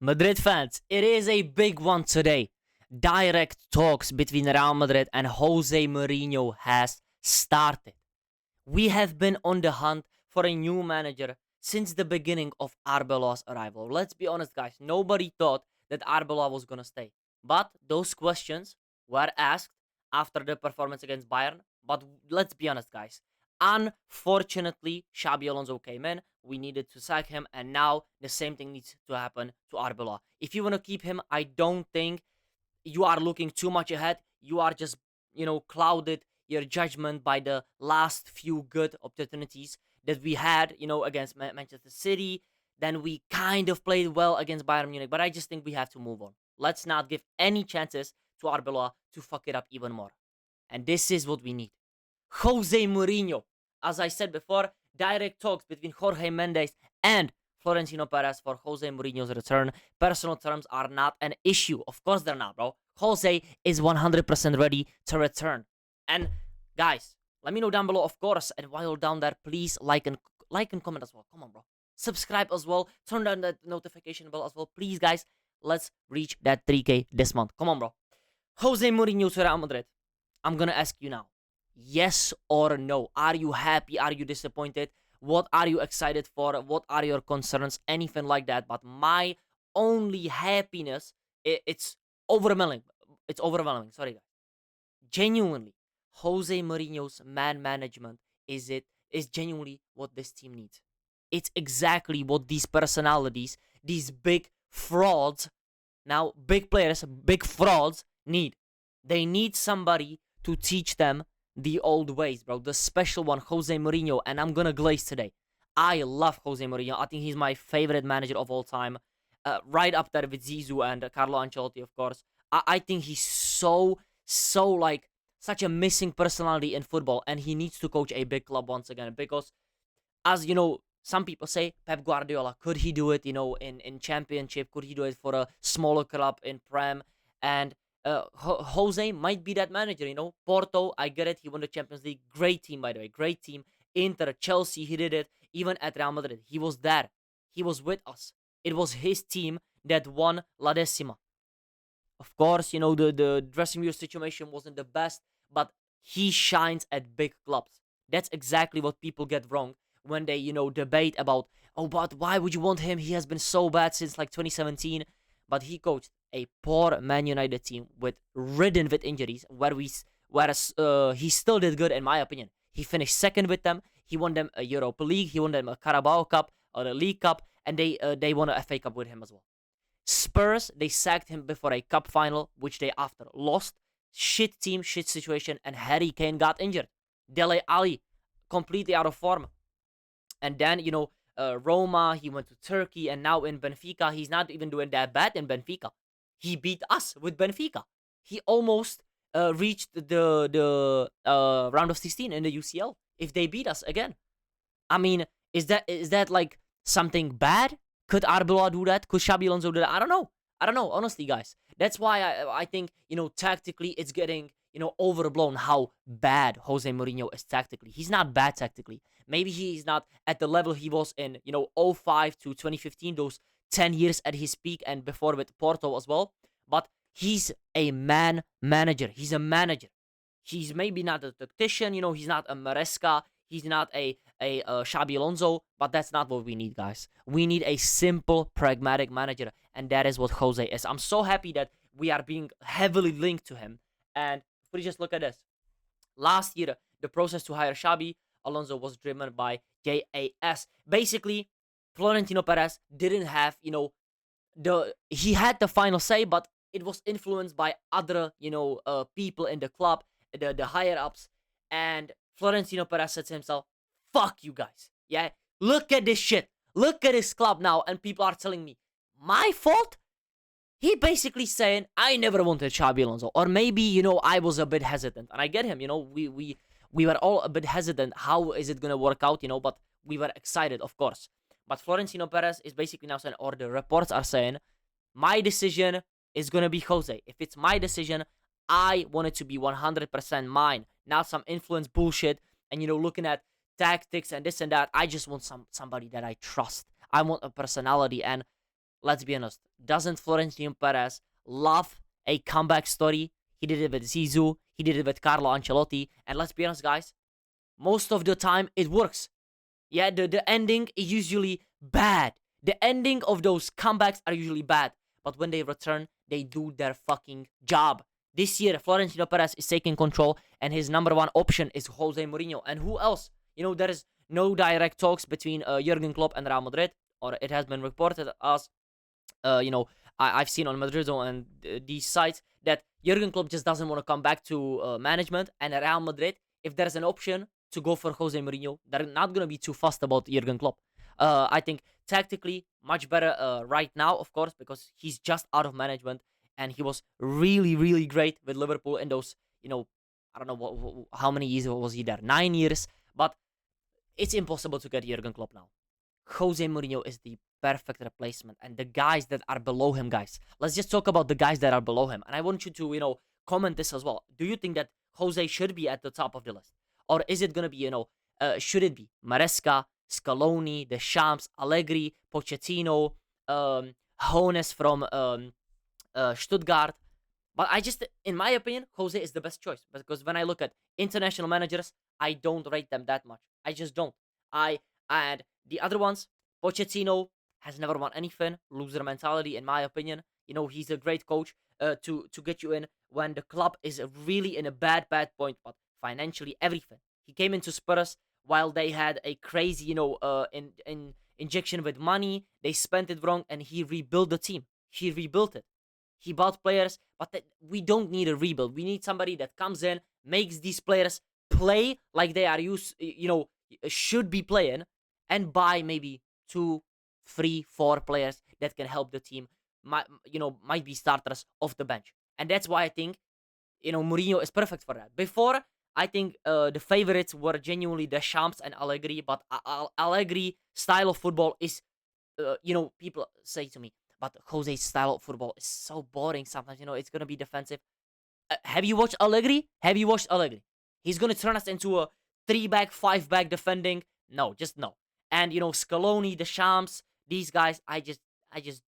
Madrid fans, it is a big one today. Direct talks between Real Madrid and Jose Mourinho has started. We have been on the hunt for a new manager since the beginning of Arbeloa's arrival. Let's be honest, guys, nobody thought that Arbeloa was gonna stay. But those questions were asked after the performance against Bayern. But let's be honest, guys. Unfortunately, Xabi Alonso came in. We needed to sack him, and now the same thing needs to happen to Arbeloa. If you want to keep him, I don't think you are looking too much ahead. You are just, clouded your judgment by the last few good opportunities that we had, against Manchester City. Then we kind of played well against Bayern Munich, but I just think we have to move on. Let's not give any chances to Arbeloa to fuck it up even more. And this is what we need. Jose Mourinho. As I said before, direct talks between Jorge Mendes and Florentino Perez for Jose Mourinho's return. Personal terms are not an issue. Of course they're not, bro. Jose is 100% ready to return. And guys, let me know down below, of course. And while you're down there, please like and comment as well. Come on, bro. Subscribe as well. Turn on that notification bell as well. Please, guys, let's reach that 3K this month. Come on, bro. Jose Mourinho to Real Madrid. I'm gonna ask you now. Yes or no? Are you happy? Are you disappointed? What are you excited for? What are your concerns? Anything like that. But my only happiness, it's overwhelming. It's overwhelming. Sorry, guys. Genuinely, Jose Mourinho's man management is genuinely what this team needs. It's exactly what these personalities, these big frauds, now big players, big frauds need. They need somebody to teach them the old ways, bro. The special one, Jose Mourinho, and I'm gonna glaze today. I love Jose Mourinho. I think he's my favorite manager of all time. Right up there with Zizou and Carlo Ancelotti, of course. I think he's so like such a missing personality in football, and he needs to coach a big club once again. Because, as you know, some people say Pep Guardiola, could he do it? In Championship, could he do it for a smaller club in Prem? And Jose might be that manager, Porto, I get it. He won the Champions League. Great team, by the way. Great team. Inter, Chelsea, he did it. Even at Real Madrid, he was there. He was with us. It was his team that won La Decima. Of course, the dressing room situation wasn't the best, but he shines at big clubs. That's exactly what people get wrong when they, debate about, oh, but why would you want him? He has been so bad since like 2017. But he coached a poor Man United team ridden with injuries, whereas he still did good in my opinion. He finished second with them. He won them a Europa League. He won them a Carabao Cup or a League Cup, and they won a FA Cup with him as well. Spurs, they sacked him before a cup final, which they after lost. Shit team, shit situation, and Harry Kane got injured. Dele Alli, completely out of form. And then, Roma, he went to Turkey, and now in Benfica, he's not even doing that bad in Benfica. He beat us with Benfica. He almost reached the round of 16 in the UCL if they beat us again. I mean, is that like something bad? Could Arbeloa do that? Could Xabi Alonso do that? I don't know, honestly, guys. That's why I think, tactically it's getting, overblown how bad Jose Mourinho is tactically. He's not bad tactically. Maybe he's not at the level he was in, 05 to 2015, those 10 years at his peak, and before with Porto as well. But he's a manager. He's a manager. He's maybe not a tactician, he's not a Maresca. He's not a Xabi Alonso, but that's not what we need, guys. We need a simple, pragmatic manager, and that is what Jose is. I'm so happy that we are being heavily linked to him. And please just look at this. Last year, the process to hire Xabi Alonso was driven by JAS. Basically, Florentino Perez didn't have, he had the final say, but it was influenced by other, people in the club, the higher ups, and Florentino Perez said to himself, fuck you guys. Yeah, look at this shit. Look at this club now, and people are telling me, my fault? He basically saying, I never wanted Xabi Alonso. Or maybe, I was a bit hesitant. And I get him, we were all a bit hesitant. How is it going to work out, but we were excited, of course. But Florentino Perez is basically now saying, or the reports are saying, my decision is going to be Jose. If it's my decision, I want it to be 100% mine. Not some influence bullshit. And, looking at tactics and this and that. I just want somebody that I trust. I want a personality. And let's be honest, doesn't Florentino Perez love a comeback story? He did it with Zizou, he did it with Carlo Ancelotti, and let's be honest, guys, most of the time it works. Yeah, the ending is usually bad. The ending of those comebacks are usually bad. But when they return, they do their fucking job. This year, Florentino Perez is taking control, and his number one option is Jose Mourinho. And who else? There is no direct talks between Jurgen Klopp and Real Madrid, or it has been reported as, I've seen on Madrido and these sites that Jurgen Klopp just doesn't want to come back to management, and Real Madrid, if there's an option to go for Jose Mourinho, they're not going to be too fussed about Jurgen Klopp. I think tactically much better right now, of course, because he's just out of management, and he was really, really great with Liverpool in those, I don't know how many years was he there, 9 years, but it's impossible to get Jurgen Klopp now. Jose Mourinho is the perfect replacement, and the guys that are below him, guys. Let's just talk about the guys that are below him, and I want you to, comment this as well. Do you think that Jose should be at the top of the list? Or is it going to be, should it be Maresca, Scaloni, Deschamps, Allegri, Pochettino, Hoeneß from Stuttgart? But in my opinion, Jose is the best choice. Because when I look at international managers, I don't rate them that much. I just don't. And the other ones, Pochettino has never won anything. Loser mentality, in my opinion. He's a great coach to get you in when the club is really in a bad point. But financially, everything. He came into Spurs while they had a crazy, injection with money. They spent it wrong, and he rebuilt the team. He rebuilt it. He bought players, but we don't need a rebuild. We need somebody that comes in, makes these players play like they are should be playing, and buy maybe 2, 3, 4 players that can help the team. Might be starters off the bench, and that's why I think Mourinho is perfect for that. Before, I think the favorites were genuinely Deschamps and Allegri, but Allegri style of football is, people say to me, but Jose's style of football is so boring sometimes, it's going to be defensive. Have you watched Allegri? He's going to turn us into a 3-back, 5-back defending? No, just no. And, Scaloni, Deschamps, these guys, I just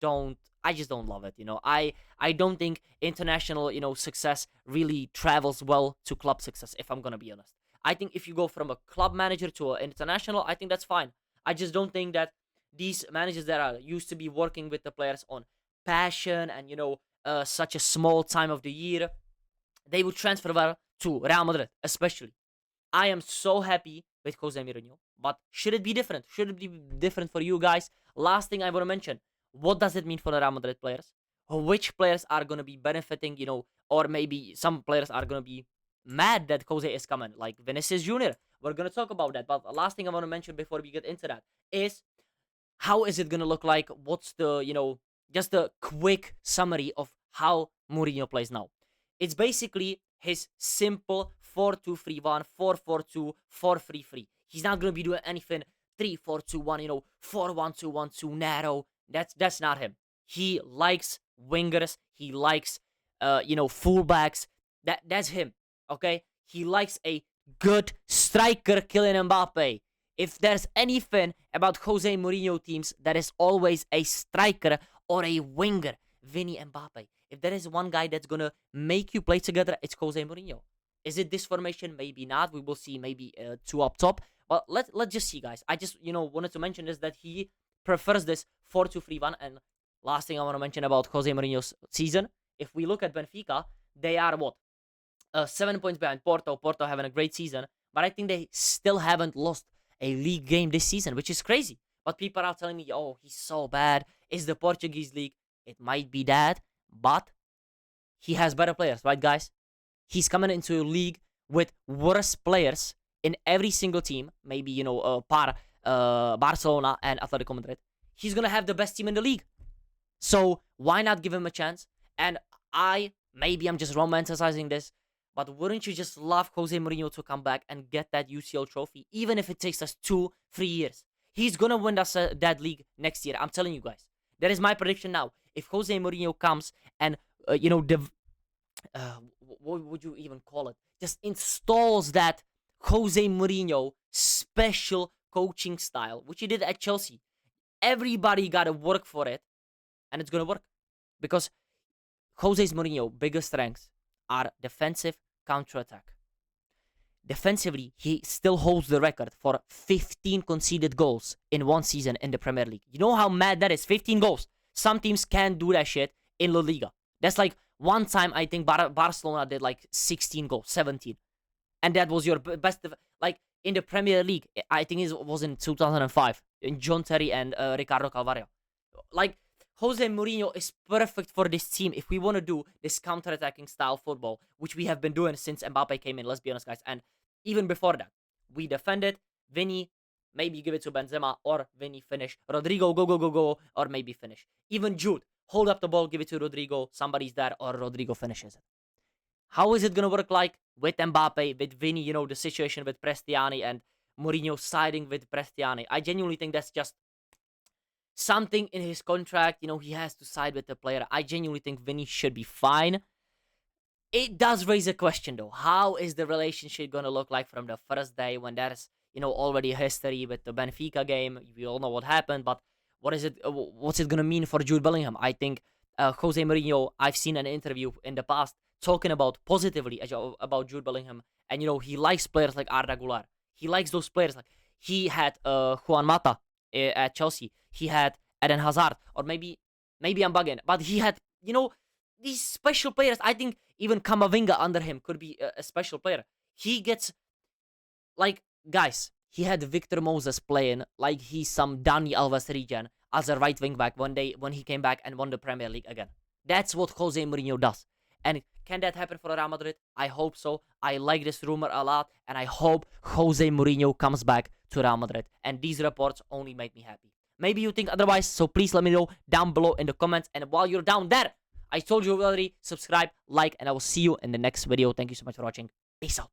don't love it. I don't think international, success really travels well to club success, if I'm going to be honest. I think if you go from a club manager to an international, I think that's fine. I just don't think that these managers that are used to be working with the players on passion and, such a small time of the year, they would transfer well to Real Madrid, especially. I am so happy with Jose Mourinho, but should it be different? Should it be different for you guys? Last thing I want to mention, what does it mean for the Real Madrid players? Which players are going to be benefiting, or maybe some players are going to be mad that Jose is coming, like Vinícius Jr. We're going to talk about that, but the last thing I want to mention before we get into that is, how is it going to look like? What's the, just a quick summary of how Mourinho plays now. It's basically his simple 4-2-3-1, 4-4-2, 4-3-3. He's not going to be doing anything 3-4-2-1, 4-1-2-1-2 narrow. That's not him. He likes wingers. He likes, fullbacks. That's him, okay? He likes a good striker killing Mbappe. If there's anything about Jose Mourinho teams, that is always a striker or a winger, Vinny Mbappe. If there is one guy that's going to make you play together, it's Jose Mourinho. Is it this formation? Maybe not. We will see maybe 2 up top. But let's just see, guys. I just, wanted to mention is that he prefers this 4-2-3-1. And last thing I want to mention about Jose Mourinho's season, if we look at Benfica, they are 7 points behind Porto. Porto having a great season. But I think they still haven't lost a league game this season, which is crazy. But people are telling me, oh, he's so bad. It's the Portuguese league. It might be that, but he has better players, right, guys? He's coming into a league with worse players in every single team. Maybe, Barcelona and Atletico Madrid. He's going to have the best team in the league. So why not give him a chance? And maybe I'm just romanticizing this, but wouldn't you just love Jose Mourinho to come back and get that UCL trophy, even if it takes us 2-3 years? He's going to win us that league next year. I'm telling you guys. That is my prediction now. If Jose Mourinho comes and, what would you even call it? Just installs that Jose Mourinho special coaching style, which he did at Chelsea. Everybody got to work for it. and it's gonna work because Jose Mourinho's biggest strengths are defensive counter-attack. Defensively, he still holds the record for 15 conceded goals in one season in the Premier League. You know how mad that is? 15 goals. Some teams can't do that shit in La Liga. That's like one time I think Barcelona did like 16 goals, 17. And that was your best, like in the Premier League, I think it was in 2005, in John Terry and Ricardo Calvario. Like, Jose Mourinho is perfect for this team if we want to do this counter-attacking style football, which we have been doing since Mbappe came in, let's be honest, guys. And even before that, we defended, Vinny, maybe give it to Benzema, or Vinny finish. Rodrigo, go, or maybe finish. Even Jude, hold up the ball, give it to Rodrigo, somebody's there, or Rodrigo finishes it. How is it going to work like with Mbappe, with Vinny, you know, the situation with Prestiani and Mourinho siding with Prestiani? I genuinely think that's just something in his contract, you know, he has to side with the player. I genuinely think Vinny should be fine. It does raise a question, though. How is the relationship going to look like from the first day when there's, you know, already a history with the Benfica game? We all know what happened, but what's it going to mean for Jude Bellingham? I think Jose Mourinho, I've seen an interview in the past talking about positively about Jude Bellingham. And, you know, he likes players like Arda Güler. He likes those players. Like, he had Juan Mata at Chelsea. He had Eden Hazard. Or maybe I'm bugging. But he had, you know, these special players. I think even Camavinga under him could be a special player. He gets, like, guys, he had Victor Moses playing like he's some Dani Alves regen as a right wing back when he came back and won the Premier League again. That's what Jose Mourinho does. And can that happen for Real Madrid? I hope so. I like this rumor a lot, and I hope Jose Mourinho comes back to Real Madrid. And these reports only make me happy. Maybe you think otherwise, so please let me know down below in the comments. And while you're down there, I told you already, subscribe, like, and I will see you in the next video. Thank you so much for watching. Peace out.